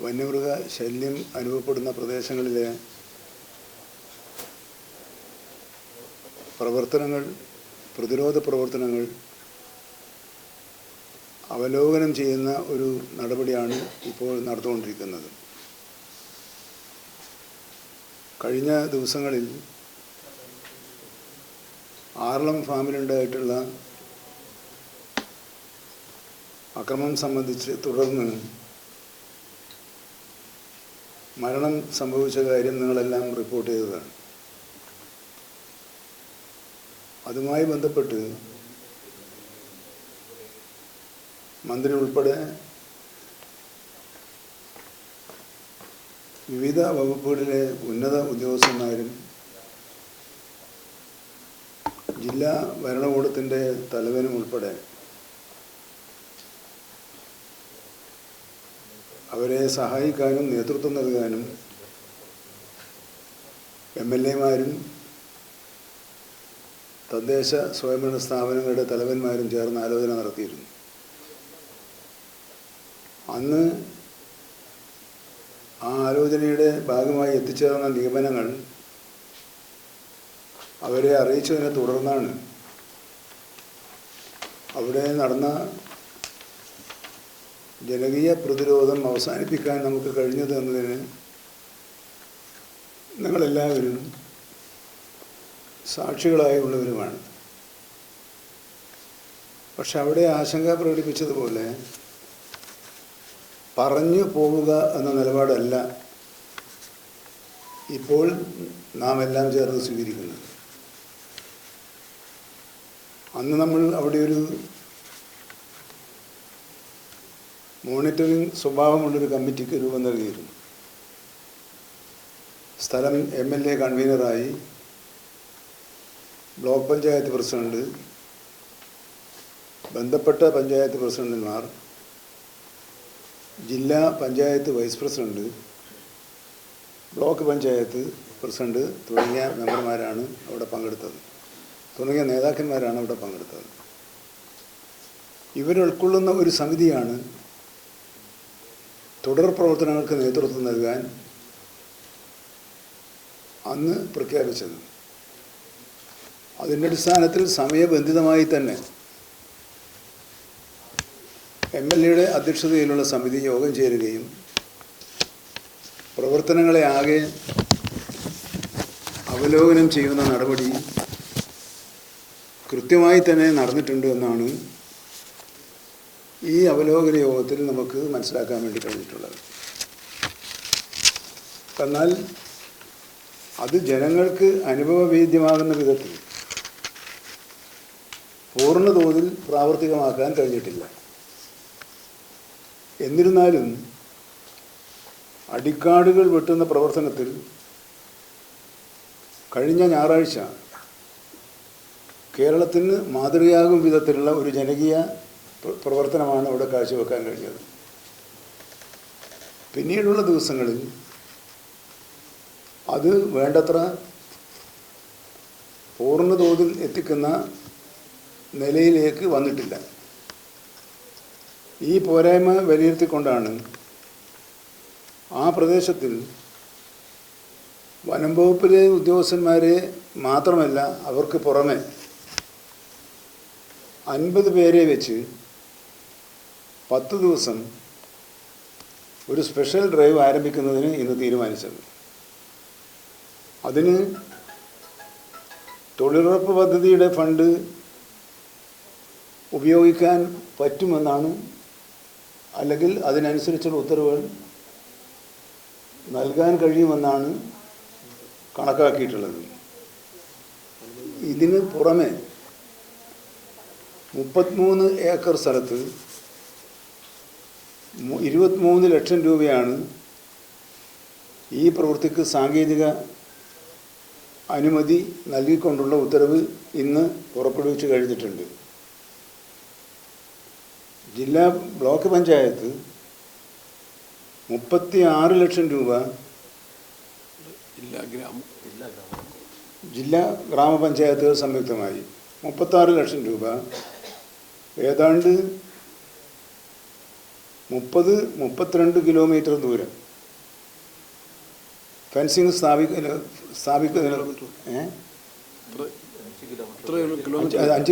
വന്യമൃഗ ശല്യം അനുഭവപ്പെടുന്ന പ്രദേശങ്ങളിലെ പ്രവർത്തനങ്ങൾ, പ്രതിരോധ പ്രവർത്തനങ്ങൾ അവലോകനം ചെയ്യുന്ന ഒരു നടപടിയാണ് ഇപ്പോൾ നടന്നുകൊണ്ടിരിക്കുന്നത്. കഴിഞ്ഞ ദിവസങ്ങളിൽ ആർളം ഫാമിലുണ്ടായിട്ടുള്ള അക്രമം സംബന്ധിച്ച് തുടർന്ന് മരണം സംഭവിച്ച കാര്യം നിങ്ങളെല്ലാം റിപ്പോർട്ട് ചെയ്തതാണ്. അതുമായി ബന്ധപ്പെട്ട് മന്ത്രി ഉൾപ്പെടെ വിവിധ വകുപ്പുകളിലെ ഉന്നത ഉദ്യോഗസ്ഥന്മാരും ജില്ലാ ഭരണകൂടത്തിൻ്റെ തലവനും ഉൾപ്പെടെ അവരെ സഹായിക്കാനും നേതൃത്വം നൽകാനും MLA-മാരും തദ്ദേശ സ്വയംഭരണ സ്ഥാപനങ്ങളുടെ തലവന്മാരും ചേർന്ന് ആലോചന നടത്തിയിരുന്നു. അന്ന് ആ ആലോചനയുടെ ഭാഗമായി എത്തിച്ചേർന്ന നിഗമനങ്ങൾ അവരെ അറിയിച്ചതിനെ തുടർന്നാണ് അവിടെ നടന്ന ജനകീയ പ്രതിരോധം അവസാനിപ്പിക്കാൻ നമുക്ക് കഴിഞ്ഞത് എന്നതിന് നിങ്ങളെല്ലാവരും സാക്ഷികളായുള്ളവരുമാണ്. പക്ഷെ അവിടെ ആശങ്ക പ്രകടിപ്പിച്ചതുപോലെ പറഞ്ഞു പോവുക എന്ന നിലപാടല്ല ഇപ്പോൾ നാം എല്ലാം ചേർന്ന് സ്വീകരിക്കുന്നത്. അന്ന് നമ്മൾ അവിടെ ഒരു മോണിറ്ററിംഗ് സ്വഭാവമുള്ളൊരു കമ്മിറ്റിക്ക് രൂപം നൽകിയിരുന്നു. സ്ഥലം MLA കൺവീനറായി ബ്ലോക്ക് പഞ്ചായത്ത് പ്രസിഡന്റ്, ബന്ധപ്പെട്ട പഞ്ചായത്ത് പ്രസിഡന്റുമാർ, ജില്ലാ panchayat vice president, block panchayat president തുടങ്ങിയ മെമ്പർമാരാണ് അവിടെ പങ്കെടുത്തത്, തുടങ്ങിയ നേതാക്കന്മാരാണ് അവിടെ പങ്കെടുത്തത്. ഇവരുൾക്കൊള്ളുന്ന ഒരു സമിതിയാണ് തുടർ പ്രവർത്തനങ്ങൾക്ക് നേതൃത്വം നൽകാൻ അന്ന് പ്രഖ്യാപിച്ചത്. അതിൻ്റെ അടിസ്ഥാനത്തിൽ സമയബന്ധിതമായി തന്നെ MLA-യുടെ അധ്യക്ഷതയിലുള്ള സമിതി യോഗം ചേരുകയും പ്രവർത്തനങ്ങളെ ആകെ അവലോകനം ചെയ്യുന്ന നടപടി കൃത്യമായി തന്നെ നടന്നിട്ടുണ്ട് എന്നാണ് ഈ അവലോകന യോഗത്തിൽ നമുക്ക് മനസ്സിലാക്കാൻ വേണ്ടി കഴിഞ്ഞിട്ടുള്ളത്. എന്നാൽ അത് ജനങ്ങൾക്ക് അനുഭവവേദ്യമാകുന്ന വിധത്തിൽ പൂർണ്ണ തോതിൽ പ്രാവർത്തികമാക്കാൻ കഴിഞ്ഞിട്ടില്ല. എന്നിരുന്നാലും അടിക്കാടുകൾ വെട്ടുന്ന പ്രവർത്തനത്തിൽ കഴിഞ്ഞ ഞായറാഴ്ച കേരളത്തിന് മാതൃകയാകും വിധത്തിലുള്ള ഒരു ജനകീയ പ്രവർത്തനമാണ് അവിടെ കാഴ്ചവെക്കാൻ കഴിഞ്ഞത്. പിന്നീടുള്ള ദിവസങ്ങളിൽ അത് വേണ്ടത്ര പൂർണ്ണ തോതിൽ എത്തിക്കുന്ന നിലയിലേക്ക് വന്നിട്ടില്ല. ഈ പോരായ്മ വിലയിരുത്തിക്കൊണ്ടാണ് ആ പ്രദേശത്തിൽ വനം വകുപ്പിലെ ഉദ്യോഗസ്ഥന്മാരെ മാത്രമല്ല അവർക്ക് പുറമെ 50 പേരെ വെച്ച് 10 ദിവസം ഒരു സ്പെഷ്യൽ ഡ്രൈവ് ആരംഭിക്കുന്നതിന് ഇന്ന് തീരുമാനിച്ചത്. അതിന് തൊഴിലുറപ്പ് പദ്ധതിയുടെ ഫണ്ട് ഉപയോഗിക്കാൻ പറ്റുമെന്നാണ്, അല്ലെങ്കിൽ അതിനനുസരിച്ചുള്ള ഉത്തരവുകൾ നൽകാൻ കഴിയുമെന്നാണ് കണക്കാക്കിയിട്ടുള്ളത്. ഇതിന് പുറമെ 33 ഏക്കർ സ്ഥലത്ത് 23 ലക്ഷം രൂപയാണ് ഈ പ്രവൃത്തിക്ക് സാങ്കേതിക അനുമതി നൽകിക്കൊണ്ടുള്ള ഉത്തരവ് ഇന്ന് പുറപ്പെടുവിച്ച് കഴിഞ്ഞിട്ടുണ്ട്. ജില്ലാ ബ്ലോക്ക് പഞ്ചായത്ത് 36 ലക്ഷം രൂപ, ജില്ലാ ഗ്രാമപഞ്ചായത്തുകൾ സംയുക്തമായി 36 ലക്ഷം രൂപ, ഏതാണ്ട് 32 കിലോമീറ്റർ ദൂരം ഫെൻസിങ് സ്ഥാപിക്കുന്നതിന് 5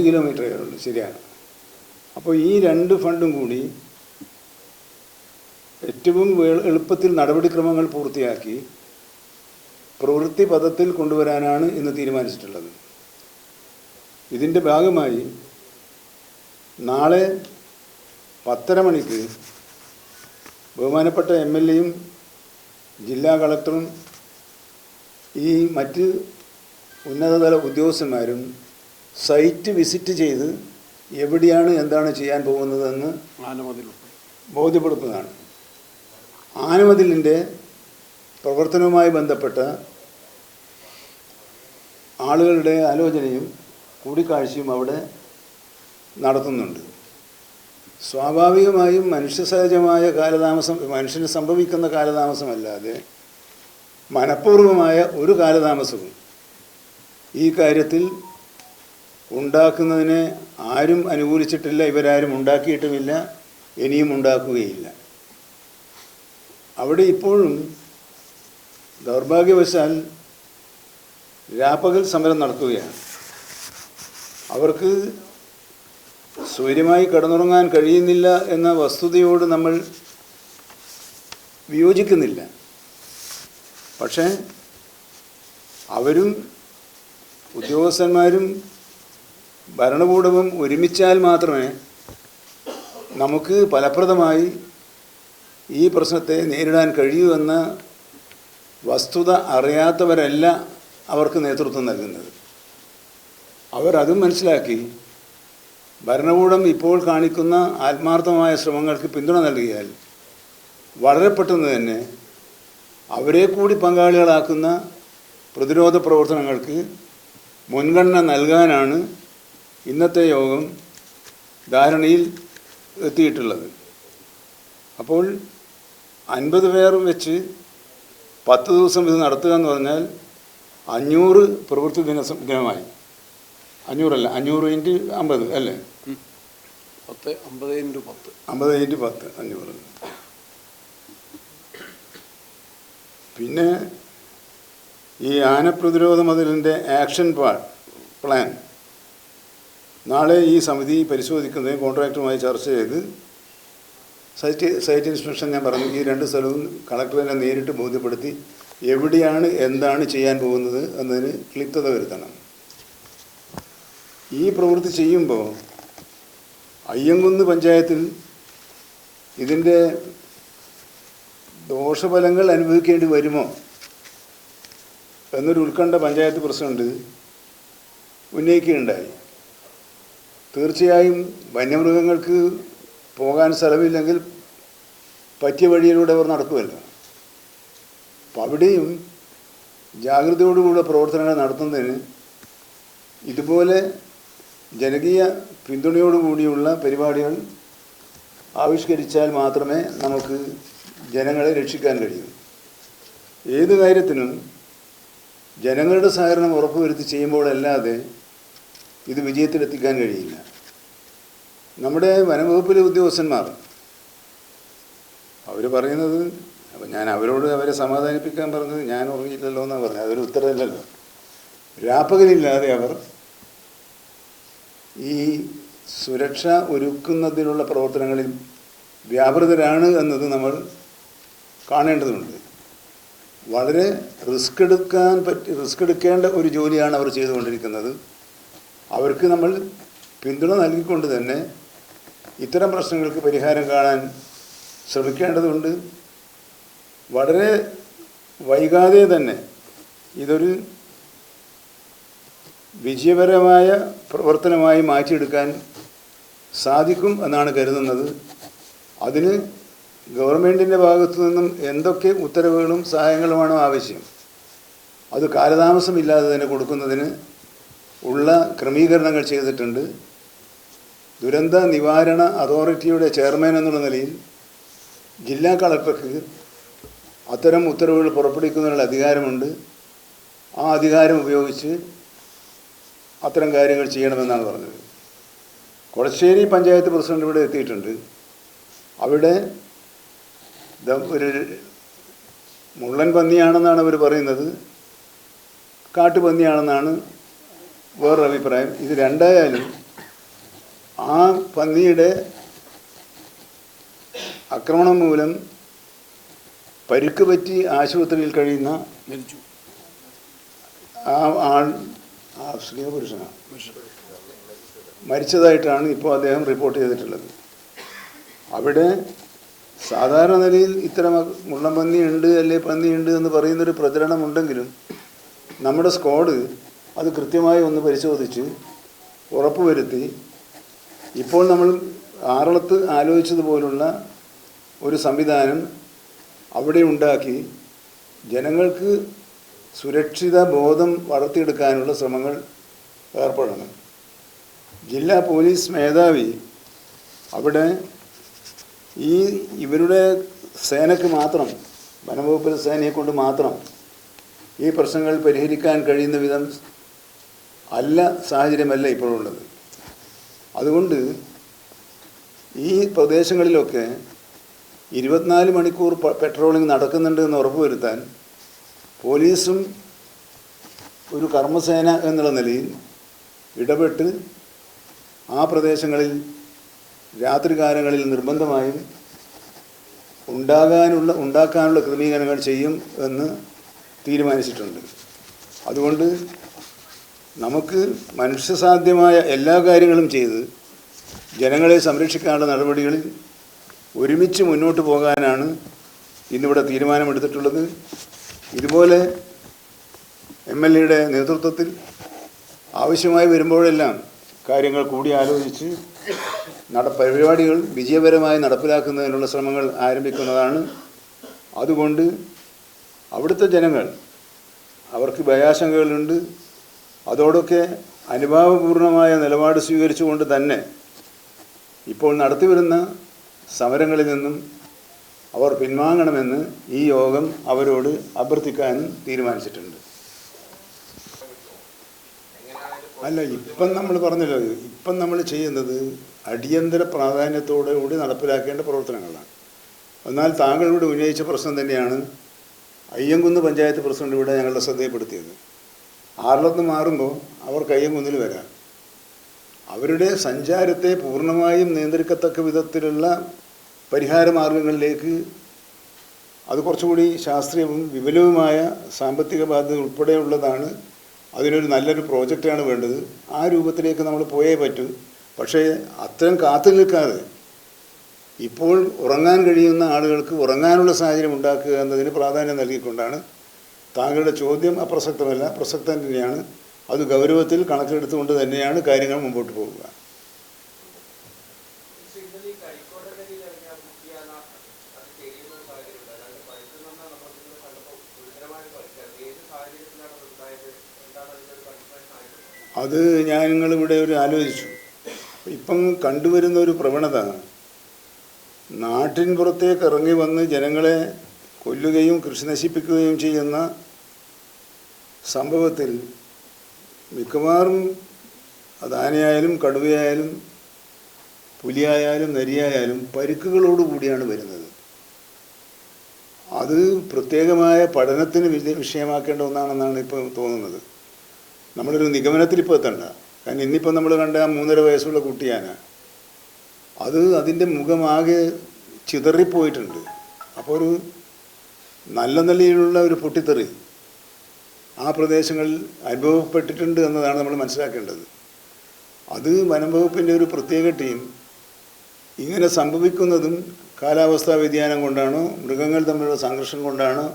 കിലോമീറ്ററേ ഉള്ളൂ. ശരിയാണ്. അപ്പോൾ ഈ 2 ഫണ്ടും കൂടി ഏറ്റവും എളുപ്പത്തിൽ നടപടിക്രമങ്ങൾ പൂർത്തിയാക്കി പ്രവൃത്തി പദത്തിൽ കൊണ്ടുവരാനാണ് ഇന്ന് തീരുമാനിച്ചിട്ടുള്ളത്. ഇതിൻ്റെ ഭാഗമായി നാളെ 10:30 മണിക്ക് ബഹുമാനപ്പെട്ട MLAയും ജില്ലാ കളക്ടറും ഈ മറ്റ് ഉന്നതതല ഉദ്യോഗസ്ഥന്മാരും സൈറ്റ് വിസിറ്റ് ചെയ്ത് എവിടെയാണ് എന്താണ് ചെയ്യാൻ പോകുന്നതെന്ന് ബോധ്യപ്പെടുത്തുന്നതാണ്. ആനമതിലിൻ്റെ പ്രവർത്തനവുമായി ബന്ധപ്പെട്ട ആളുകളുടെ ആലോചനയും കൂടിക്കാഴ്ചയും അവിടെ നടത്തുന്നുണ്ട്. സ്വാഭാവികമായും മനുഷ്യസഹജമായ കാലതാമസം, മനുഷ്യന് സംഭവിക്കുന്ന കാലതാമസമല്ലാതെ മനഃപൂർവമായ ഒരു കാലതാമസവും ഈ കാര്യത്തിൽ ഉണ്ടാക്കുന്നതിനെ ആരും അനുകൂലിച്ചിട്ടില്ല. ഇവരാരും ഉണ്ടാക്കിയിട്ടുമില്ല, ഇനിയും ഉണ്ടാക്കുകയില്ല. അവിടെ ഇപ്പോഴും ദൗർഭാഗ്യവശാൽ രാപ്പകൽ സമരം നടക്കുകയാണ്. അവർക്ക് സ്വൈര്യമായി കിടന്നുറങ്ങാൻ കഴിയുന്നില്ല എന്ന വസ്തുതയോട് നമ്മൾ വിയോജിക്കുന്നില്ല. പക്ഷേ അവരും ഉദ്യോഗസ്ഥന്മാരും ഭരണകൂടവും ഒരുമിച്ചാൽ മാത്രമേ നമുക്ക് ഫലപ്രദമായി ഈ പ്രശ്നത്തെ നേരിടാൻ കഴിയൂ എന്ന വസ്തുത അറിയാത്തവരല്ല അവർക്ക് നേതൃത്വം നൽകുന്നത്. അവരതും മനസ്സിലാക്കി ഭരണകൂടം ഇപ്പോൾ കാണിക്കുന്ന ആത്മാർത്ഥമായ ശ്രമങ്ങൾക്ക് പിന്തുണ നൽകിയാൽ വളരെ പെട്ടെന്ന് തന്നെ അവരെ കൂടി പങ്കാളികളാക്കുന്ന പ്രതിരോധ പ്രവർത്തനങ്ങൾക്ക് മുൻഗണന നൽകാനാണ് ഇന്നത്തെ യോഗം ധാരണയിൽ എത്തിയിട്ടുള്ളത്. അപ്പോൾ 50 പേർ വെച്ച് 10 ദിവസം ഇത് നടത്തുക എന്ന് പറഞ്ഞാൽ 500 പ്രവൃത്തി ദിനമായി. 500 അല്ല, 500 × 50 അല്ലേ? 50 × 10 500. പിന്നെ ഈ ആനപ്രതിരോധ മതിലിൻ്റെ ആക്ഷൻ പ്ലാൻ നാളെ ഈ സമിതി പരിശോധിക്കുന്നതിന് കോൺട്രാക്ടറുമായി ചർച്ച ചെയ്ത് സൈറ്റ് ഇൻസ്പെക്ഷൻ ഞാൻ പറഞ്ഞു, ഈ 2 സ്ഥലവും കളക്ടറിനെ നേരിട്ട് ബോധ്യപ്പെടുത്തി എവിടെയാണ് എന്താണ് ചെയ്യാൻ പോകുന്നത് എന്നതിന് ക്ലിപ്തത വരുത്തണം. ഈ പ്രവൃത്തി ചെയ്യുമ്പോൾ അയ്യങ്കുന്ന് പഞ്ചായത്തിൽ ഇതിൻ്റെ ദോഷഫലങ്ങൾ അനുഭവിക്കേണ്ടി വരുമോ എന്നൊരു ഉത്കണ്ഠ പഞ്ചായത്ത് പ്രസിഡന്റ് ഉന്നയിക്കുകയുണ്ടായി. തീർച്ചയായും വന്യമൃഗങ്ങൾക്ക് പോകാൻ സ്ഥലമില്ലെങ്കിൽ പറ്റിയ വഴിയിലൂടെ അവർ നടക്കുമല്ലോ. അപ്പം അവിടെയും ജാഗ്രതയോടുകൂടിയ പ്രവർത്തനങ്ങൾ നടത്തുന്നതിന് ഇതുപോലെ ജനകീയ പിന്തുണയോടുകൂടിയുള്ള പരിപാടികൾ ആവിഷ്കരിച്ചാൽ മാത്രമേ നമുക്ക് ജനങ്ങളെ രക്ഷിക്കാൻ കഴിയൂ. ഏത് കാര്യത്തിനും ജനങ്ങളുടെ സഹകരണം ഉറപ്പുവരുത്തി ചെയ്യുമ്പോഴല്ലാതെ ഇത് വിജയത്തിലെത്തിക്കാൻ കഴിയില്ല. നമ്മുടെ വനംവകുപ്പിലെ ഉദ്യോഗസ്ഥന്മാർ അവർ പറയുന്നത്, അപ്പം ഞാൻ അവരെ സമാധാനിപ്പിക്കാൻ പറഞ്ഞത് ഞാൻ ഉറങ്ങിയില്ലല്ലോ എന്നാണ് പറഞ്ഞത്. അതൊരു ഉത്തരവില്ലല്ലോ. രാപ്പകലില്ലാതെ അവർ ഈ സുരക്ഷ ഒരുക്കുന്നതിനുള്ള പ്രവർത്തനങ്ങളിൽ വ്യാപൃതരാണ് എന്നത് നമ്മൾ കാണേണ്ടതുണ്ട്. വളരെ റിസ്ക് എടുക്കേണ്ട ഒരു ജോലിയാണ് അവർ ചെയ്തുകൊണ്ടിരിക്കുന്നത്. അവർക്ക് നമ്മൾ പിന്തുണ നൽകിക്കൊണ്ട് തന്നെ ഇത്തരം പ്രശ്നങ്ങൾക്ക് പരിഹാരം കാണാൻ ശ്രമിക്കേണ്ടതുണ്ട്. വളരെ വൈകാതെ തന്നെ ഇതൊരു വിജയപരമായ പ്രവർത്തനമായി മാറ്റിയെടുക്കാൻ സാധിക്കും എന്നാണ് കരുതുന്നത്. അതിന് ഗവൺമെൻറ്റിൻ്റെ ഭാഗത്തു നിന്നും എന്തൊക്കെ ഉത്തരവുകളും സഹായങ്ങളുമാണോ ആവശ്യം, അത് കാലതാമസമില്ലാതെ തന്നെ കൊടുക്കുന്നതിന് ഉള്ള ക്രമീകരണങ്ങൾ ചെയ്തിട്ടുണ്ട്. ദുരന്ത നിവാരണ അതോറിറ്റിയുടെ ചെയർമാൻ എന്നുള്ള നിലയിൽ ജില്ലാ കളക്ടർക്ക് അത്തരം ഉത്തരവുകൾ പുറപ്പെടുവിക്കുന്നതിനുള്ള അധികാരമുണ്ട്. ആ അധികാരം ഉപയോഗിച്ച് അത്തരം കാര്യങ്ങൾ ചെയ്യണമെന്നാണ് പറഞ്ഞത്. കൊളശ്ശേരി പഞ്ചായത്ത് പ്രസിഡന്റ് ഇവിടെ എത്തിയിട്ടുണ്ട്. അവിടെ ഇത് ഒരു മുള്ളൻ പന്നിയാണെന്നാണ് അവർ പറയുന്നത്, കാട്ടുപന്നിയാണെന്നാണ് വേറൊരു അഭിപ്രായം. ഇത് രണ്ടായാലും ആ പന്നിയുടെ ആക്രമണം മൂലം പരിക്ക് പറ്റി ആശുപത്രിയിൽ കഴിയുന്ന മരിച്ചു ആ ആൾ സ്ത്രീ പുരുഷനാണ് മരിച്ചതായിട്ടാണ് ഇപ്പോൾ അദ്ദേഹം റിപ്പോർട്ട് ചെയ്തിട്ടുള്ളത്. അവിടെ സാധാരണ നിലയിൽ ഇത്തരം മുള്ളൻ പന്നിയുണ്ട് അല്ലെ പന്നിയുണ്ട് എന്ന് പറയുന്നൊരു പ്രചരണമുണ്ടെങ്കിലും നമ്മുടെ സ്ക്വാഡ് അത് കൃത്യമായി ഒന്ന് പരിശോധിച്ച് ഉറപ്പുവരുത്തി ഇപ്പോൾ നമ്മൾ ആറളത്ത് ആലോചിച്ചതുപോലുള്ള ഒരു സംവിധാനം അവിടെ ഉണ്ടാക്കി ജനങ്ങൾക്ക് സുരക്ഷിത ബോധം വളർത്തിയെടുക്കാനുള്ള ശ്രമങ്ങൾ ഏർപ്പെടണം. ജില്ലാ പോലീസ് മേധാവി അവിടെ ഇവരുടെ സേനയ്ക്ക് മാത്രം, വനംവകുപ്പിലെ സേനയെ കൊണ്ട് മാത്രം ഈ പ്രശ്നങ്ങൾ പരിഹരിക്കാൻ കഴിയുന്ന വിധം അല്ല, സാഹചര്യമല്ല ഇപ്പോഴുള്ളത്. അതുകൊണ്ട് ഈ പ്രദേശങ്ങളിലൊക്കെ 24 മണിക്കൂർ പെട്രോളിംഗ് നടക്കുന്നുണ്ട് എന്ന് ഉറപ്പുവരുത്താൻ പോലീസും ഒരു കർമ്മസേന എന്നുള്ള നിലയിൽ ഇടപെട്ട് ആ പ്രദേശങ്ങളിൽ രാത്രികാലങ്ങളിൽ നിർബന്ധമായും ഉണ്ടാക്കാനുള്ള ക്രമീകരണങ്ങൾ ചെയ്യും എന്ന് തീരുമാനിച്ചിട്ടുണ്ട്. അതുകൊണ്ട് നമുക്ക് മനുഷ്യസാധ്യമായ എല്ലാ കാര്യങ്ങളും ചെയ്ത് ജനങ്ങളെ സംരക്ഷിക്കാനുള്ള നടപടികളിൽ ഒരുമിച്ച് മുന്നോട്ട് പോകാനാണ് ഇന്നിവിടെ തീരുമാനമെടുത്തിട്ടുള്ളത്. ഇതുപോലെ MLAയുടെ നേതൃത്വത്തിൽ ആവശ്യമായി വരുമ്പോഴെല്ലാം കാര്യങ്ങൾ കൂടി ആലോചിച്ച് പരിപാടികൾ വിജയകരമായി നടപ്പിലാക്കുന്നതിനുള്ള ശ്രമങ്ങൾ ആരംഭിക്കുന്നതാണ്. അതുകൊണ്ട് അവിടുത്തെ ജനങ്ങൾ, അവർക്ക് ഭയാശങ്കകളുണ്ട്, അതോടൊക്കെ അനുഭാവപൂർണമായ നിലപാട് സ്വീകരിച്ചുകൊണ്ട് തന്നെ ഇപ്പോൾ നടത്തിവരുന്ന സമരങ്ങളിൽ നിന്നും അവർ പിൻവാങ്ങണമെന്ന് ഈ യോഗം അവരോട് അഭ്യർത്ഥിക്കാനും തീരുമാനിച്ചിട്ടുണ്ട്. അല്ല, ഇപ്പം നമ്മൾ പറഞ്ഞല്ലോ, ഇപ്പം നമ്മൾ ചെയ്യുന്നത് അടിയന്തര പ്രാധാന്യത്തോടു കൂടി നടപ്പിലാക്കേണ്ട പ്രവർത്തനങ്ങളാണ്. എന്നാൽ താങ്കളിവിടെ ഉന്നയിച്ച പ്രശ്നം തന്നെയാണ് അയ്യങ്കുന്ന് പഞ്ചായത്ത് പ്രസിഡന്റ് ഇവിടെ ഞങ്ങളുടെ ശ്രദ്ധയിൽപ്പെടുത്തിയത്. ആറളത്ത് മാറുമ്പോൾ അവർക്ക് അയ്യങ്കുന്നിൽ വരാം. അവരുടെ സഞ്ചാരത്തെ പൂർണ്ണമായും നിയന്ത്രിക്കത്തക്ക വിധത്തിലുള്ള പരിഹാര മാർഗങ്ങളിലേക്ക്, അത് കുറച്ചുകൂടി ശാസ്ത്രീയവും വിപുലവുമായ സാമ്പത്തിക ബാധ്യത ഉൾപ്പെടെയുള്ളതാണ്, അതിനൊരു നല്ലൊരു പ്രോജക്റ്റാണ് വേണ്ടത്. ആ രൂപത്തിലേക്ക് നമ്മൾ പോയേ പറ്റൂ. പക്ഷേ അത്തരം കാത്തു നിൽക്കാതെ ഇപ്പോൾ ഉറങ്ങാൻ കഴിയുന്ന ആളുകൾക്ക് ഉറങ്ങാനുള്ള സാഹചര്യം ഉണ്ടാക്കുക എന്നതിന് പ്രാധാന്യം നൽകിക്കൊണ്ടാണ്. താങ്കളുടെ ചോദ്യം അപ്രസക്തമല്ല, പ്രസക്തം തന്നെയാണ്. അത് ഗൗരവത്തിൽ കണക്കിലെടുത്തുകൊണ്ട് തന്നെയാണ് കാര്യങ്ങൾ മുമ്പോട്ട് പോവുക. അത് ഞങ്ങളിവിടെ ആലോചിച്ചു. ഇപ്പം കണ്ടുവരുന്ന ഒരു പ്രവണത, നാട്ടിൻ പുറത്തേക്ക് ഇറങ്ങി വന്ന് ജനങ്ങളെ കൊല്ലുകയും കൃഷി നശിപ്പിക്കുകയും ചെയ്യുന്ന സംഭവത്തിൽ മിക്കവാറും അത് ആനയായാലും കടുവയായാലും പുലിയായാലും നരിയായാലും പരിക്കുകളോടുകൂടിയാണ് വരുന്നത്. അത് പ്രത്യേകമായ പഠനത്തിന് വിഷയമാക്കേണ്ട ഒന്നാണെന്നാണ് ഇപ്പോൾ തോന്നുന്നത്. നമ്മളൊരു നിഗമനത്തിൽ ഇപ്പോൾ എത്തണ്ട. കാരണം ഇന്നിപ്പോൾ നമ്മൾ കണ്ട 3.5 വയസ്സുള്ള കുട്ടിയാന, അതിൻ്റെ മുഖമാകെ ചിതറിപ്പോയിട്ടുണ്ട്. അപ്പോൾ ഒരു നല്ല നിലയിലുള്ള ഒരു പൊട്ടിത്തെറി ആ പ്രദേശങ്ങളിൽ അനുഭവപ്പെട്ടിട്ടുണ്ട് എന്നതാണ് നമ്മൾ മനസ്സിലാക്കേണ്ടത്. അത് വനം വകുപ്പിൻ്റെ ഒരു പ്രത്യേക ടീം ഇങ്ങനെ സംഭവിക്കുന്നതും കാലാവസ്ഥാ വ്യതിയാനം കൊണ്ടാണോ, മൃഗങ്ങൾ തമ്മിലുള്ള സംഘർഷം കൊണ്ടാണോ,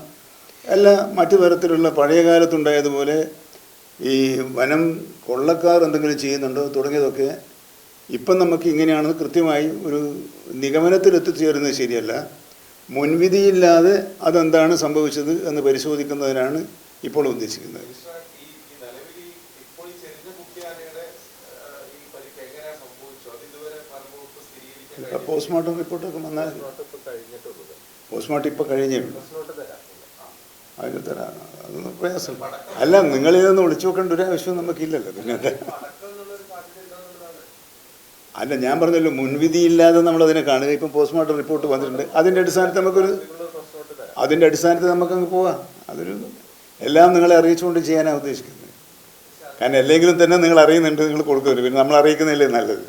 അല്ല മറ്റു തരത്തിലുള്ള പഴയ കാലത്തുണ്ടായതുപോലെ ഈ വനം കൊള്ളക്കാർ എന്തെങ്കിലും ചെയ്യുന്നുണ്ടോ തുടങ്ങിയതൊക്കെ ഇപ്പം നമുക്ക് ഇങ്ങനെയാണെന്ന് കൃത്യമായി ഒരു നിഗമനത്തിൽ എത്തിച്ചേരുന്നത് ശരിയല്ല. മുൻവിധിയില്ലാതെ അതെന്താണ് സംഭവിച്ചത് എന്ന് പരിശോധിക്കുന്നതിനാണ് ഇപ്പോൾ ഉദ്ദേശിക്കുന്നത്. പോസ്റ്റ്മോർട്ടം റിപ്പോർട്ടൊക്കെ വന്നാൽ പോസ്റ്റ്മോർട്ടം ഇപ്പോൾ കഴിഞ്ഞേ ഉള്ളൂ. അതിന് തരാം, അതൊന്നും പ്രയാസം അല്ല. നിങ്ങളിതൊന്ന് വിളിച്ചു നോക്കേണ്ട ഒരു ആവശ്യം നമുക്കില്ലല്ലോ. പിന്നെ അല്ല, ഞാൻ പറഞ്ഞല്ലോ മുൻവിധിയില്ലാതെ നമ്മളതിനെ കാണുക. ഇപ്പം പോസ്റ്റ്മോർട്ടം റിപ്പോർട്ട് വന്നിട്ടുണ്ട്. അതിൻ്റെ അടിസ്ഥാനത്തിൽ നമുക്കൊരു അതിൻ്റെ അടിസ്ഥാനത്തിൽ നമുക്കങ്ങ് പോവാം. അതൊരു എല്ലാം നിങ്ങളെ അറിയിച്ചുകൊണ്ട് ചെയ്യാനാണ് ഉദ്ദേശിക്കുന്നത്. കാരണം അല്ലെങ്കിലും തന്നെ നിങ്ങൾ അറിയുന്നുണ്ട്, നിങ്ങൾ കൊടുക്കുന്നുണ്ട്, പിന്നെ നമ്മൾ അറിയിക്കുന്നില്ലേ നല്ലത്.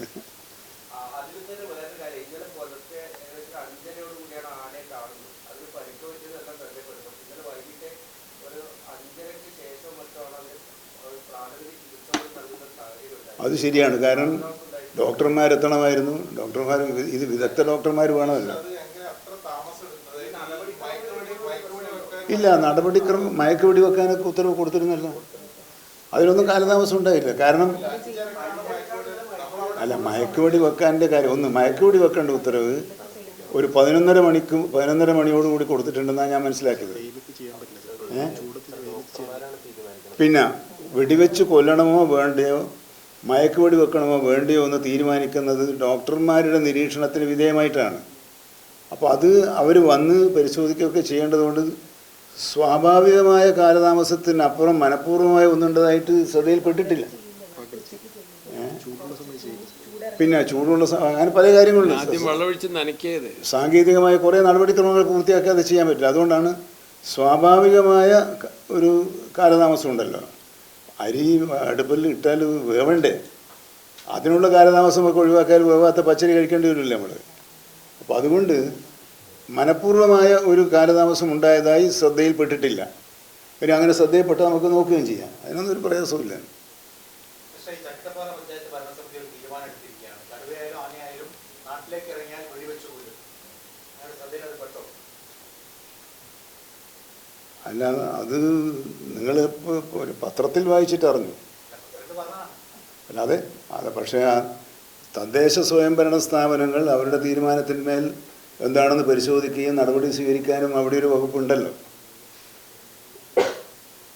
അത് ശരിയാണ്. കാരണം ഡോക്ടർമാരെത്തണമായിരുന്നു. ഡോക്ടർമാർ ഇത് വിദഗ്ധ ഡോക്ടർമാർ വേണമല്ലോ. ഇല്ല, നടപടിക്രമം മയക്കുവെടി വെക്കാനൊക്കെ ഉത്തരവ് കൊടുത്തിരുന്നല്ലോ. അതിലൊന്നും കാലതാമസം ഉണ്ടായില്ല. കാരണം അല്ല, മയക്കുവെടി വെക്കാൻ്റെ കാര്യം മയക്കുവെടി വെക്കേണ്ട ഉത്തരവ് ഒരു 11:30 മണിയോടുകൂടി കൊടുത്തിട്ടുണ്ടെന്നാണ് ഞാൻ മനസ്സിലാക്കിയത്. പിന്നെ വെടിവെച്ച് കൊല്ലണമോ വേണ്ടയോ, മയക്കുവെടി വെക്കണമോ വേണ്ടയോ എന്ന് തീരുമാനിക്കുന്നത് ഡോക്ടർമാരുടെ നിരീക്ഷണത്തിന് വിധേയമായിട്ടാണ്. അപ്പോൾ അത് അവർ വന്ന് പരിശോധിക്കുകയൊക്കെ ചെയ്യേണ്ടതുകൊണ്ട് സ്വാഭാവികമായ കാലതാമസത്തിനപ്പുറം മനഃപൂർവ്വമായ ഒന്നുണ്ടതായിട്ട് ശ്രദ്ധയിൽപ്പെട്ടിട്ടില്ല. പിന്നെ ചൂടുള്ള അങ്ങനെ പല കാര്യങ്ങളുണ്ട്. സാങ്കേതികമായ കുറേ നടപടിക്രമങ്ങൾ പൂർത്തിയാക്കാതെ ചെയ്യാൻ പറ്റില്ല. അതുകൊണ്ടാണ് സ്വാഭാവികമായ ഒരു കാലതാമസം ഉണ്ടല്ലോ. അരി അടുപ്പിൽ ഇട്ടാൽ വേവണ്ടേ, അതിനുള്ള കാലതാമസമൊക്കെ ഒഴിവാക്കാൻ വേവാത്ത പച്ചരി കഴിക്കേണ്ടി വരില്ല നമ്മൾ. അപ്പോൾ അതുകൊണ്ട് മനഃപൂർവ്വമായ ഒരു കാലതാമസം ഉണ്ടായതായി ശ്രദ്ധയിൽപ്പെട്ടിട്ടില്ല. പിന്നെ അങ്ങനെ ശ്രദ്ധയിൽപ്പെട്ടാൽ നമുക്ക് നോക്കുകയും ചെയ്യാം. അതിനൊന്നും ഒരു പ്രയാസമില്ല. അല്ല, അത് നിങ്ങളിപ്പോൾ ഒരു പത്രത്തിൽ വായിച്ചിട്ട് അറിഞ്ഞു. അല്ലാതെ പക്ഷേ തദ്ദേശ സ്വയംഭരണ സ്ഥാപനങ്ങൾ അവരുടെ തീരുമാനത്തിന്മേൽ എന്താണെന്ന് പരിശോധിക്കുകയും നടപടി സ്വീകരിക്കാനും അവിടെ ഒരു വകുപ്പുണ്ടല്ലോ.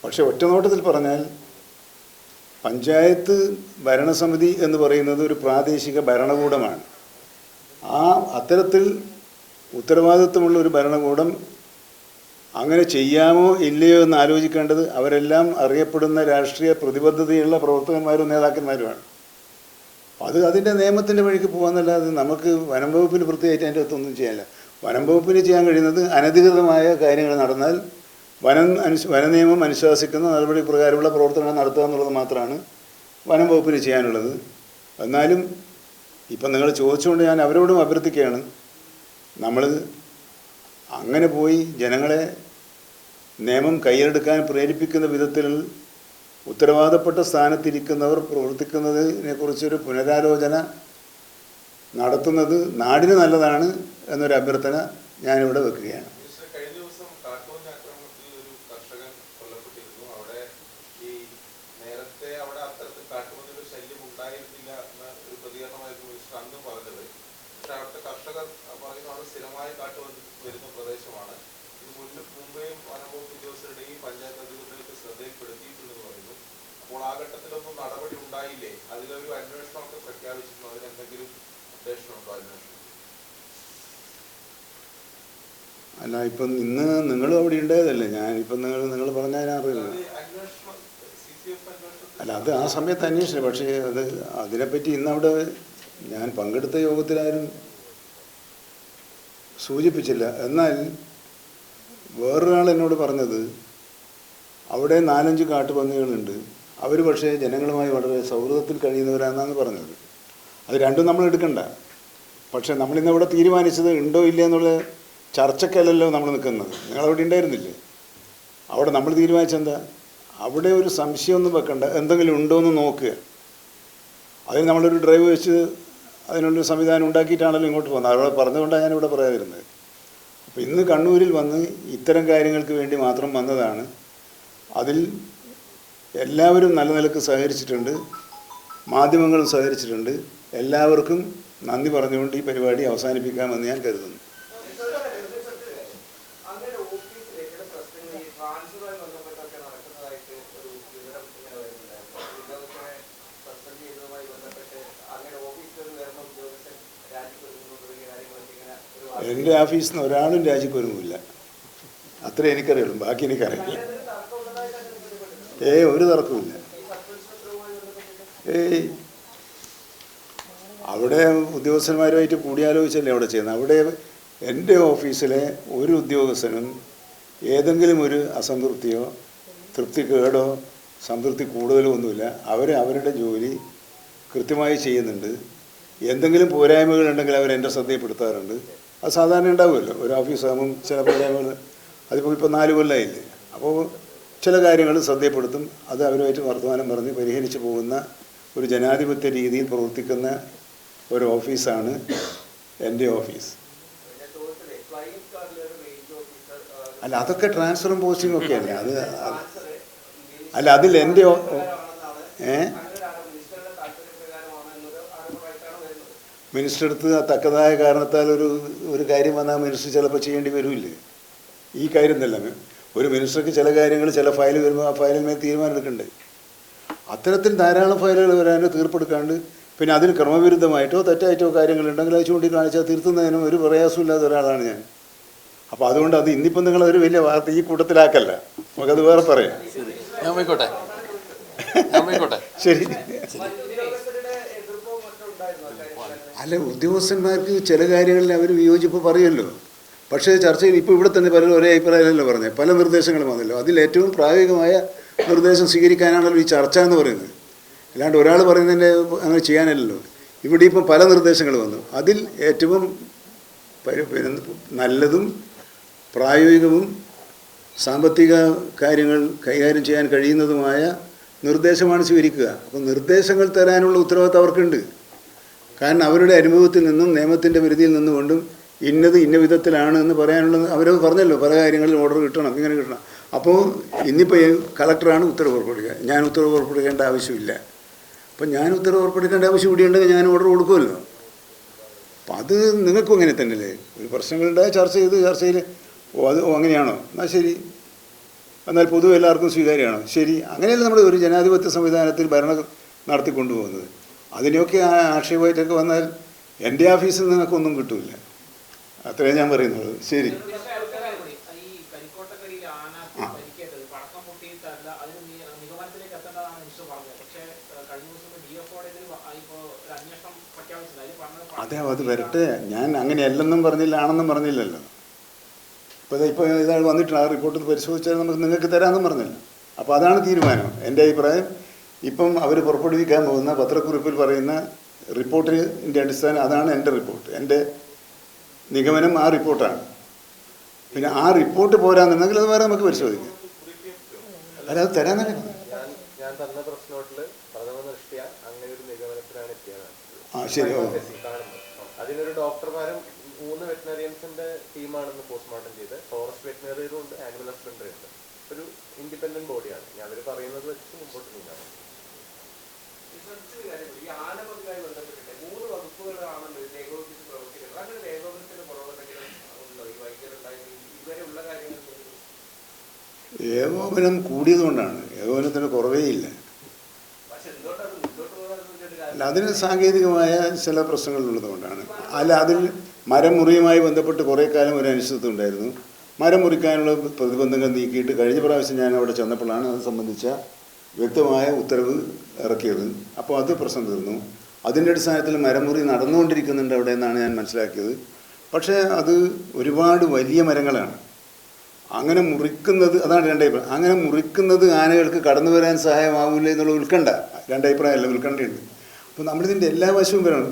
പക്ഷെ ഒറ്റനോട്ടത്തിൽ പറഞ്ഞാൽ പഞ്ചായത്ത് ഭരണസമിതി എന്ന് പറയുന്നത് ഒരു പ്രാദേശിക ഭരണകൂടമാണ്. അത്തരത്തിൽ ഉത്തരവാദിത്വമുള്ള ഒരു ഭരണകൂടം അങ്ങനെ ചെയ്യാമോ ഇല്ലയോ എന്ന് ആലോചിക്കേണ്ടത് അവരെല്ലാം അറിയപ്പെടുന്ന രാഷ്ട്രീയ പ്രതിബദ്ധതയുള്ള പ്രവർത്തകന്മാരും നേതാക്കന്മാരുമാണ്. അത് അതിൻ്റെ നിയമത്തിൻ്റെ വഴിക്ക് പോകാമെന്നല്ലാതെ നമുക്ക് വനം വകുപ്പിന് പ്രത്യേകിച്ച് അതിൻ്റെ അകത്തൊന്നും ചെയ്യാനില്ല. വനം വകുപ്പിന് ചെയ്യാൻ കഴിയുന്നത് അനധികൃതമായ കാര്യങ്ങൾ നടന്നാൽ വനനിയമം അനുശാസിക്കുന്ന നടപടി പ്രകാരമുള്ള പ്രവർത്തനങ്ങൾ നടത്തുക എന്നുള്ളത് മാത്രമാണ് വനം വകുപ്പിന് ചെയ്യാനുള്ളത്. എന്നാലും ഇപ്പം നിങ്ങൾ ചോദിച്ചുകൊണ്ട് ഞാൻ അവരോടും അഭ്യർത്ഥിക്കുകയാണ്, നമ്മൾ അങ്ങനെ പോയി ജനങ്ങളെ നിയമം കയ്യിലെടുക്കാൻ പ്രേരിപ്പിക്കുന്ന വിധത്തിൽ ഉത്തരവാദപ്പെട്ട സ്ഥാനത്തിരിക്കുന്നവർ പ്രവർത്തിക്കുന്നതിനെക്കുറിച്ചൊരു പുനരാലോചന നടത്തുന്നത് നാടിന് നല്ലതാണ് എന്നൊരു അഭ്യർത്ഥന ഞാനിവിടെ വെക്കുകയാണ്. അല്ല, ഇപ്പം ഇന്ന് നിങ്ങളും അവിടെ ഉണ്ടായതല്ലേ, ഞാനിപ്പം നിങ്ങൾ പറഞ്ഞാൽ ഞാൻ അറിയില്ല. അല്ല, അത് ആ സമയത്ത് അന്വേഷിച്ചു. പക്ഷേ അതിനെപ്പറ്റി ഇന്നവിടെ ഞാൻ പങ്കെടുത്ത യോഗത്തിലാരും സൂചിപ്പിച്ചില്ല. എന്നാൽ വേറൊരാൾ എന്നോട് പറഞ്ഞത് അവിടെ 4-5 കാട്ടുപന്നികളുണ്ട്, അവർ പക്ഷേ ജനങ്ങളുമായി വളരെ സൗഹൃദത്തിൽ കഴിയുന്നവരാണെന്നാണ് പറഞ്ഞത്. അത് രണ്ടും നമ്മൾ എടുക്കണ്ട. പക്ഷേ നമ്മളിന്നവിടെ തീരുമാനിച്ചത് ഉണ്ടോ ഇല്ല എന്നുള്ള ചർച്ചക്കല്ലല്ലോ നമ്മൾ നിൽക്കുന്നത്. നിങ്ങളവിടെ ഉണ്ടായിരുന്നില്ലേ? അവിടെ നമ്മൾ തീരുമാനിച്ചെന്താ, അവിടെ ഒരു സംശയമൊന്നും വെക്കണ്ട, എന്തെങ്കിലും ഉണ്ടോ എന്ന് നോക്കുക. അതിന് നമ്മളൊരു ഡ്രൈവ് വെച്ച് അതിനുള്ളൊരു സംവിധാനം ഉണ്ടാക്കിയിട്ടാണല്ലോ ഇങ്ങോട്ട് പോകുന്നത്. അവിടെ പറഞ്ഞുകൊണ്ടാണ് ഞാനിവിടെ പറയാതിരുന്നത്. അപ്പോൾ ഇന്ന് കണ്ണൂരിൽ വന്ന് ഇത്തരം കാര്യങ്ങൾക്ക് വേണ്ടി മാത്രം വന്നതാണ്. അതിൽ എല്ലാവരും നല്ല നിലക്ക് സഹകരിച്ചിട്ടുണ്ട്, മാധ്യമങ്ങളും സഹകരിച്ചിട്ടുണ്ട്. എല്ലാവർക്കും നന്ദി പറഞ്ഞുകൊണ്ട് ഈ പരിപാടി അവസാനിപ്പിക്കാമെന്ന് ഞാൻ കരുതുന്നു. എൻ്റെ ഓഫീസിൽ നിന്ന് ഒരാളും രാജിക്കൊരുങ്ങില്ല, അത്രേ എനിക്കറിയുള്ളൂ. ബാക്കി എനിക്കറിയില്ല. ഒരു തർക്കമില്ല. അവിടെ ഉദ്യോഗസ്ഥന്മാരുമായിട്ട് കൂടിയാലോചിച്ചല്ലേ അവിടെ ചെയ്യുന്നത്. അവിടെ എൻ്റെ ഓഫീസിലെ ഒരു ഉദ്യോഗസ്ഥനും ഏതെങ്കിലും ഒരു അസംതൃപ്തിയോ തൃപ്തികേടോ സംതൃപ്തി കൂടുതലോ ഒന്നുമില്ല. അവരുടെ ജോലി കൃത്യമായി ചെയ്യുന്നുണ്ട്. എന്തെങ്കിലും പോരായ്മകളുണ്ടെങ്കിൽ അവരെൻ്റെ ശ്രദ്ധയിൽപ്പെടുത്താറുണ്ട്. അത് സാധാരണ ഉണ്ടാവുമല്ലോ, ഒരു ഓഫീസാകുമ്പം ചില പോരായ്മകൾ. അതിപ്പോൾ 4 കൊല്ലമായില്ലേ. അപ്പോൾ ചില കാര്യങ്ങൾ ശ്രദ്ധയിൽപ്പെടുത്തും. അത് അവരുമായിട്ട് വർത്തമാനം പറഞ്ഞ് പരിഹരിച്ച് പോകുന്ന ഒരു ജനാധിപത്യ രീതിയിൽ പ്രവർത്തിക്കുന്ന ഒരു ഓഫീസാണ് എൻ്റെ ഓഫീസ്. അല്ല, അതൊക്കെ ട്രാൻസ്ഫറും പോസ്റ്റിംഗ് ഒക്കെ അല്ലേ. അല്ല അതിൽ എൻ്റെ മിനിസ്റ്റർ അടുത്ത് തക്കതായ കാരണത്താൽ ഒരു കാര്യം വന്നാൽ മിനിസ്റ്റർ ചിലപ്പോൾ ചെയ്യേണ്ടി വരില്ലേ. ഈ കാര്യം തന്നെ ഒരു മിനിസ്റ്റർക്ക് ചില കാര്യങ്ങൾ ചില ഫയൽ വരുമ്പോൾ ആ ഫയലിന്മേൽ തീരുമാനം എടുക്കണ്ടേ. അത്തരത്തിൽ ധാരാളം ഫയലുകൾ വരാൻ തീർപ്പെടുക്കാണ്ട് പിന്നെ അതിന് ക്രമവിരുദ്ധമായിട്ടോ തെറ്റായിട്ടോ കാര്യങ്ങളുണ്ടെങ്കിൽ അത് ചൂണ്ടിക്കാണിച്ചാൽ തീർത്തുന്നതിനും ഒരു പ്രയാസമില്ലാത്ത ഒരാളാണ് ഞാൻ. അപ്പോൾ അതുകൊണ്ട് അത് ഇന്നിപ്പം നിങ്ങളൊരു വലിയ വാർത്ത ഈ കൂട്ടത്തിലാക്കല്ല, നമുക്കത് വേറെ പറയാം. ശരി. അല്ല, ഉദ്യോഗസ്ഥന്മാർക്ക് ചില കാര്യങ്ങളിൽ അവർ വിയോജിപ്പ് പറയുമല്ലോ. പക്ഷേ ചർച്ചയിൽ ഇപ്പോൾ ഇവിടെ തന്നെ പലരും ഒരേ അഭിപ്രായമല്ലോ പറഞ്ഞത്, പല നിർദ്ദേശങ്ങളും വന്നല്ലോ. അതിൽ ഏറ്റവും പ്രായോഗികമായ നിർദ്ദേശം സ്വീകരിക്കാനാണല്ലോ ഈ ചർച്ച എന്ന് പറയുന്നത്. അല്ലാണ്ട് ഒരാൾ പറയുന്നതിൻ്റെ അങ്ങനെ ചെയ്യാനല്ലല്ലോ. ഇവിടെ ഇപ്പം പല നിർദ്ദേശങ്ങൾ വന്നു. അതിൽ ഏറ്റവും നല്ലതും പ്രായോഗികവും സാമ്പത്തിക കാര്യങ്ങൾ കൈകാര്യം ചെയ്യാൻ കഴിയുന്നതുമായ നിർദ്ദേശമാണ് സ്വീകരിക്കുക. അപ്പോൾ നിർദ്ദേശങ്ങൾ തരാനുള്ള ഉത്തരവാദിത്വം അവർക്കുണ്ട്. കാരണം അവരുടെ അനുഭവത്തിൽ നിന്നും നിയമത്തിൻ്റെ പരിധിയിൽ നിന്നുകൊണ്ടും ഇന്നത് ഇന്ന വിധത്തിലാണ് എന്ന് പറയാനുള്ളത് അവർ പറഞ്ഞല്ലോ. പല കാര്യങ്ങളിൽ ഓർഡർ കിട്ടണം, ഇങ്ങനെ കിട്ടണം. അപ്പോൾ ഇന്നിപ്പോൾ കളക്ടറാണ് ഉത്തരവ് പുറപ്പെടുവിക്കുക. ഞാൻ ഉത്തരവ് പുറപ്പെടുവിക്കേണ്ട ആവശ്യമില്ല. അപ്പം ഞാൻ ഉത്തരവ് പുറപ്പെടുവിക്കേണ്ട ആവശ്യം കൂടിയുണ്ടെങ്കിൽ ഞാൻ ഓർഡർ കൊടുക്കുമല്ലോ. അപ്പം അത് നിങ്ങൾക്കും അങ്ങനെ തന്നെയല്ലേ. ഒരു പ്രശ്നങ്ങളുണ്ടായ ചർച്ചയിൽ അത് അങ്ങനെയാണോ, എന്നാൽ ശരി, എന്നാൽ പൊതുവെ എല്ലാവർക്കും സ്വീകാര്യമാണോ, ശരി. അങ്ങനെയല്ല നമ്മൾ ഒരു ജനാധിപത്യ സംവിധാനത്തിൽ ഭരണം നടത്തിക്കൊണ്ടുപോകുന്നത്. അതിനെയൊക്കെ ആക്ഷേപമായിട്ടൊക്കെ വന്നാൽ എൻ്റെ ഓഫീസിൽ നിങ്ങൾക്കൊന്നും കിട്ടില്ല. അത്രയും ഞാൻ പറയുന്നുള്ളൂ. ശരി. അതെ, അത് വരട്ടെ. ഞാൻ അങ്ങനെയല്ലെന്നും പറഞ്ഞില്ല, ആണെന്നും പറഞ്ഞില്ലല്ലോ. ഇപ്പോൾ ഇതാൾ വന്നിട്ടുണ്ട്, ആ റിപ്പോർട്ട് പരിശോധിച്ചാൽ നമുക്ക് നിങ്ങൾക്ക് തരാമെന്നും പറഞ്ഞില്ല. അപ്പോൾ അതാണ് തീരുമാനം. എൻ്റെ അഭിപ്രായം ഇപ്പം അവർ പുറപ്പെടുവിക്കാൻ പോകുന്ന പത്രക്കുറിപ്പിൽ പറയുന്ന റിപ്പോർട്ടിൻ്റെ അടിസ്ഥാനം അതാണ് എൻ്റെ റിപ്പോർട്ട്. എൻ്റെ നിഗമനം ആ റിപ്പോർട്ടാണ്. പിന്നെ ആ റിപ്പോർട്ട് പോരാന്നുണ്ടെങ്കിൽ അത് വേറെ നമുക്ക് പരിശോധിക്കാം. അല്ല, അത് തരാന്നല്ലേ. ആ ശരി. അതിനൊരു ഡോക്ടർമാരും 3 വെറ്റിനറിയൻസിന്റെ ടീമാണെന്ന് പോസ്റ്റ്മോർട്ടം ചെയ്ത്. ഫോറസ്റ്റ് വെറ്റിനറിയും ഉണ്ട്, ആനിമൽ ഹസ്ബൻഡറി ഉണ്ട്. ഒരു ഇൻഡിപെൻഡന്റ് ബോഡിയാണ്. ഞാൻ അവർ പറയുന്നത് വെച്ച് മുമ്പോട്ട് നീങ്ങാണ്. ഏകോപനം കൂടിയതുകൊണ്ടാണ്, ഏകോപനത്തിന് കുറവേ ഇല്ല. അല്ല, അതിന് സാങ്കേതികമായ ചില പ്രശ്നങ്ങളുള്ളതുകൊണ്ടാണ്. അല്ല, അതിൽ മരം മുറിയുമായി ബന്ധപ്പെട്ട് കുറേ കാലം ഒരു അനിശ്ചിതത്വം ഉണ്ടായിരുന്നു. മരം മുറിക്കാനുള്ള പ്രതിബന്ധങ്ങൾ നീക്കിയിട്ട് കഴിഞ്ഞ പ്രാവശ്യം ഞാൻ അവിടെ ചെന്നപ്പോഴാണ് അത് സംബന്ധിച്ച വ്യക്തമായ ഉത്തരവ് ഇറക്കിയത്. അപ്പോൾ അത് പ്രശ്നം തീർന്നു. അതിൻ്റെ അടിസ്ഥാനത്തിൽ മരമുറി നടന്നുകൊണ്ടിരിക്കുന്നുണ്ട് അവിടെ എന്നാണ് ഞാൻ മനസ്സിലാക്കിയത്. പക്ഷേ അത് ഒരുപാട് വലിയ മരങ്ങളാണ്. അങ്ങനെ മുറിക്കുന്നത്, അതാണ് രണ്ടഭിപ്രായം. അങ്ങനെ മുറിക്കുന്നത് ആനകൾക്ക് കടന്നു വരാൻ സഹായമാവില്ല എന്നുള്ള ഉത്കണ്ഠ, രണ്ടഭിപ്രായമല്ല, ഉത്കണ്ഠയുണ്ട്. അപ്പോൾ നമ്മളിതിൻ്റെ എല്ലാ വശവും വരണം.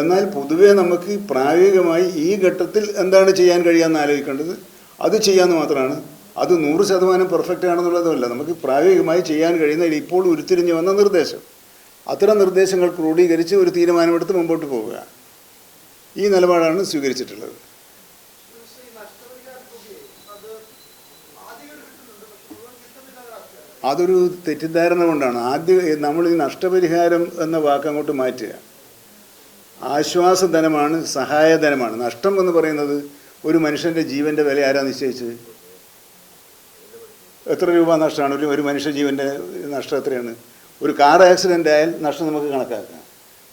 എന്നാൽ പൊതുവേ നമുക്ക് പ്രായോഗികമായി ഈ ഘട്ടത്തിൽ എന്താണ് ചെയ്യാൻ കഴിയാമെന്ന് ആലോചിക്കേണ്ടത്. അത് ചെയ്യാമെന്ന് മാത്രമാണ്. അത് 100% പെർഫെക്റ്റ് ആണെന്നുള്ളതുമല്ല. നമുക്ക് പ്രായോഗികമായി ചെയ്യാൻ കഴിയുന്ന ഇപ്പോൾ ഉരുത്തിരിഞ്ഞ് വന്ന നിർദ്ദേശം, അത്തരം നിർദ്ദേശങ്ങൾ ക്രോഡീകരിച്ച് ഒരു തീരുമാനമെടുത്ത് മുമ്പോട്ട് പോവുക. ഈ നിലപാടാണ് സ്വീകരിച്ചിട്ടുള്ളത്. അതൊരു തെറ്റിദ്ധാരണ കൊണ്ടാണ്. ആദ്യം നമ്മൾ ഈ നഷ്ടപരിഹാരം എന്ന വാക്ക് അങ്ങോട്ട് മാറ്റുക. ആശ്വാസധനമാണ്, സഹായധനമാണ്. നഷ്ടം എന്ന് പറയുന്നത് ഒരു മനുഷ്യൻ്റെ ജീവൻ്റെ വില ആരാ നിശ്ചയിച്ചത്? എത്ര രൂപ നഷ്ടമാണ് ഒരു മനുഷ്യജീവൻ്റെ നഷ്ടം? എത്രയാണ്? ഒരു കാർ ആക്സിഡൻ്റ് ആയാൽ നഷ്ടം നമുക്ക് കണക്കാക്കാം.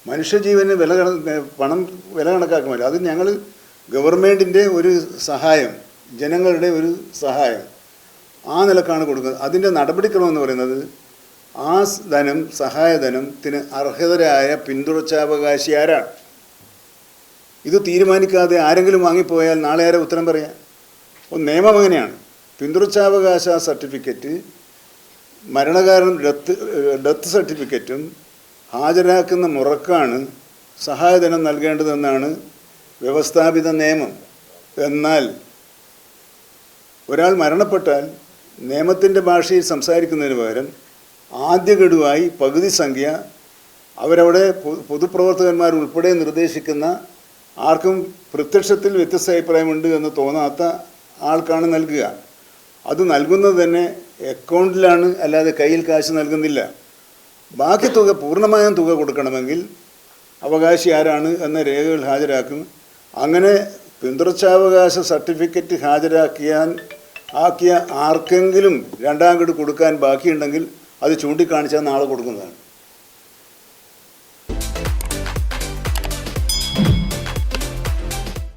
മനുഷ്യജീവന് പണം വില കണക്കാക്കുമല്ലോ. അത് ഞങ്ങൾ ഗവൺമെൻറ്റിൻ്റെ ഒരു സഹായം, ജനങ്ങളുടെ ഒരു സഹായം ആ നിലക്കാണ് കൊടുക്കുന്നത്. അതിൻ്റെ നടപടിക്രമം എന്ന് പറയുന്നത് ആ ധനം, സഹായധനത്തിന് അർഹതരായ പിന്തുടർച്ചാവകാശി ആരാണ്? ഇത് തീരുമാനിക്കാതെ ആരെങ്കിലും വാങ്ങിപ്പോയാൽ നാളെ ആരെ ഉത്തരം പറയാം? നിയമം അങ്ങനെയാണ്. പിന്തുടർച്ചാവകാശ സർട്ടിഫിക്കറ്റ്, മരണകാരണം ഡെത്ത് സർട്ടിഫിക്കറ്റും ഹാജരാക്കുന്ന മുറക്കാണ് സഹായധനം നൽകേണ്ടതെന്നാണ് വ്യവസ്ഥാപിത നിയമം. എന്നാൽ ഒരാൾ മരണപ്പെട്ടാൽ നിയമത്തിൻ്റെ ഭാഷയിൽ സംസാരിക്കുന്നതിന് പകരം ആദ്യ ഗഡുവായി പകുതി സംഖ്യ അവരവിടെ പൊതുപ്രവർത്തകന്മാർ ഉൾപ്പെടെ നിർദ്ദേശിക്കുന്ന, ആർക്കും പ്രത്യക്ഷത്തിൽ വ്യത്യസ്ത അഭിപ്രായമുണ്ട് എന്ന് തോന്നാത്ത ആൾക്കാണ് നൽകുക. അത് നൽകുന്നത് തന്നെ അക്കൗണ്ടിലാണ്, അല്ലാതെ കയ്യിൽ കാശ് നൽകുന്നില്ല. ബാക്കി തുക, പൂർണ്ണമായും തുക കൊടുക്കണമെങ്കിൽ അവകാശി ആരാണ് എന്ന രേഖകൾ ഹാജരാക്കും. അങ്ങനെ പിന്തുടർച്ചാവകാശ സർട്ടിഫിക്കറ്റ് ആക്കിയ ആർക്കെങ്കിലും രണ്ടാം ഗഡു കൊടുക്കാൻ ബാക്കിയുണ്ടെങ്കിൽ അത് ചൂണ്ടിക്കാണിച്ചാൽ നാളെ കൊടുക്കുന്നതാണ്.